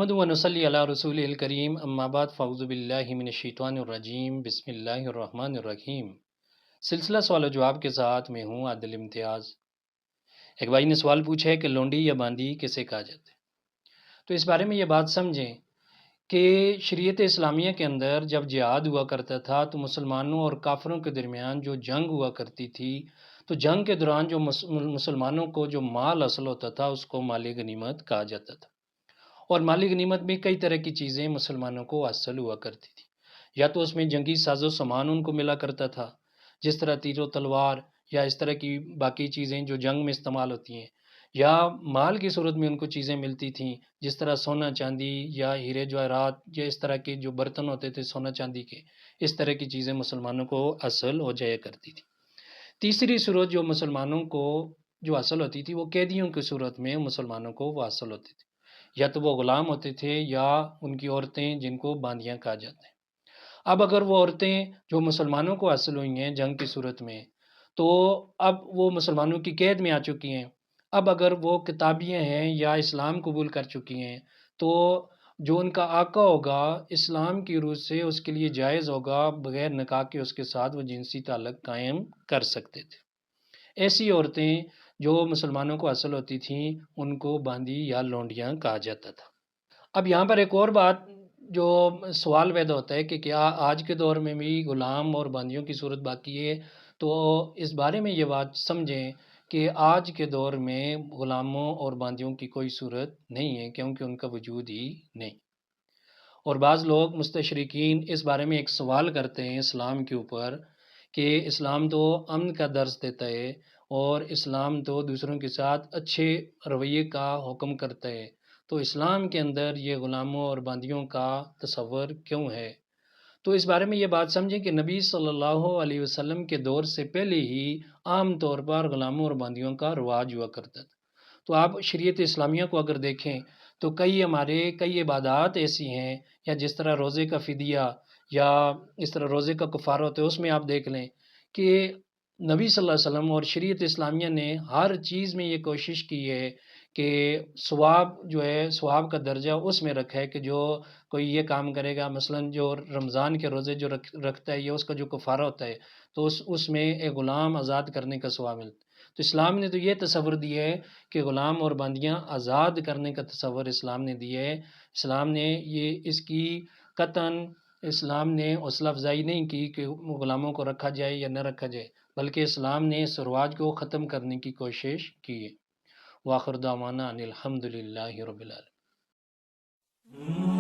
نحمد و نصلی علی رسول الکریم اما بعد فاعوذ باللہ من الشیطان الرجیم بسم اللہ الرحمن الرحیم۔ سلسلہ سوال و جواب کے ساتھ میں ہوں عادل امتیاز۔ ایک بھائی نے سوال پوچھا ہے کہ لونڈی یا باندی کسے کہا جاتا ہے؟ تو اس بارے میں یہ بات سمجھیں کہ شریعت اسلامیہ کے اندر جب جہاد ہوا کرتا تھا تو مسلمانوں اور کافروں کے درمیان جو جنگ ہوا کرتی تھی تو جنگ کے دوران جو مسلمانوں کو جو مال حاصل ہوتا تھا اس کو مال غنیمت کہا جاتا تھا، اور مالی غنیمت میں کئی طرح کی چیزیں مسلمانوں کو حاصل ہوا کرتی تھی۔ یا تو اس میں جنگی ساز و سامان ان کو ملا کرتا تھا، جس طرح تیر و تلوار یا اس طرح کی باقی چیزیں جو جنگ میں استعمال ہوتی ہیں، یا مال کی صورت میں ان کو چیزیں ملتی تھیں جس طرح سونا چاندی یا ہیرے جواہرات یا اس طرح کے جو برتن ہوتے تھے سونا چاندی کے، اس طرح کی چیزیں مسلمانوں کو حاصل ہو جایا کرتی تھی۔ تیسری صورت جو مسلمانوں کو جو حاصل ہوتی تھی وہ قیدیوں کی صورت میں مسلمانوں کو وہ حاصل ہوتی تھی، یا تو وہ غلام ہوتے تھے یا ان کی عورتیں جن کو باندیاں کہا جاتا ہے۔ اب اگر وہ عورتیں جو مسلمانوں کو حاصل ہوئی ہیں جنگ کی صورت میں، تو اب وہ مسلمانوں کی قید میں آ چکی ہیں۔ اب اگر وہ کتابیاں ہیں یا اسلام قبول کر چکی ہیں تو جو ان کا آقا ہوگا اسلام کی روح سے اس کے لیے جائز ہوگا بغیر نکاح کے اس کے ساتھ وہ جنسی تعلق قائم کر سکتے تھے۔ ایسی عورتیں جو مسلمانوں کو حاصل ہوتی تھیں ان کو باندی یا لونڈیاں کہا جاتا تھا۔ اب یہاں پر ایک اور بات جو سوال پیدا ہوتا ہے کہ کیا آج کے دور میں بھی غلام اور باندیوں کی صورت باقی ہے؟ تو اس بارے میں یہ بات سمجھیں کہ آج کے دور میں غلاموں اور باندیوں کی کوئی صورت نہیں ہے، کیونکہ ان کا وجود ہی نہیں۔ اور بعض لوگ مستشرقین اس بارے میں ایک سوال کرتے ہیں اسلام کے اوپر کہ اسلام تو امن کا درس دیتا ہے اور اسلام تو دوسروں کے ساتھ اچھے رویے کا حکم کرتا ہے، تو اسلام کے اندر یہ غلاموں اور باندیوں کا تصور کیوں ہے؟ تو اس بارے میں یہ بات سمجھیں کہ نبی صلی اللہ علیہ وسلم کے دور سے پہلے ہی عام طور پر غلاموں اور باندیوں کا رواج ہوا کرتا تھا۔ تو آپ شریعت اسلامیہ کو اگر دیکھیں تو کئی عبادات ایسی ہیں، یا جس طرح روزے کا فدیہ یا اس طرح روزے کا کفارہ ہوتا ہے، اس میں آپ دیکھ لیں کہ نبی صلی اللہ علیہ وسلم اور شریعت اسلامیہ نے ہر چیز میں یہ کوشش کی ہے کہ ثواب جو ہے ثواب کا درجہ اس میں رکھا ہے کہ جو کوئی یہ کام کرے گا، مثلا جو رمضان کے روزے جو رکھتا ہے یا اس کا جو کفارہ ہوتا ہے تو اس میں ایک غلام آزاد کرنے کا ثواب ملتا ہے۔ تو اسلام نے تو یہ تصور دیا ہے کہ غلام اور باندیاں آزاد کرنے کا تصور اسلام نے دیا ہے۔ اسلام نے اس کی قطعاً اسلام نے حوصلہ افزائی نہیں کی کہ غلاموں کو رکھا جائے یا نہ رکھا جائے، بلکہ اسلام نے اس رواج کو ختم کرنے کی کوشش کی ہے۔ وآخر دعوانا ان الحمد للہ رب العالمین۔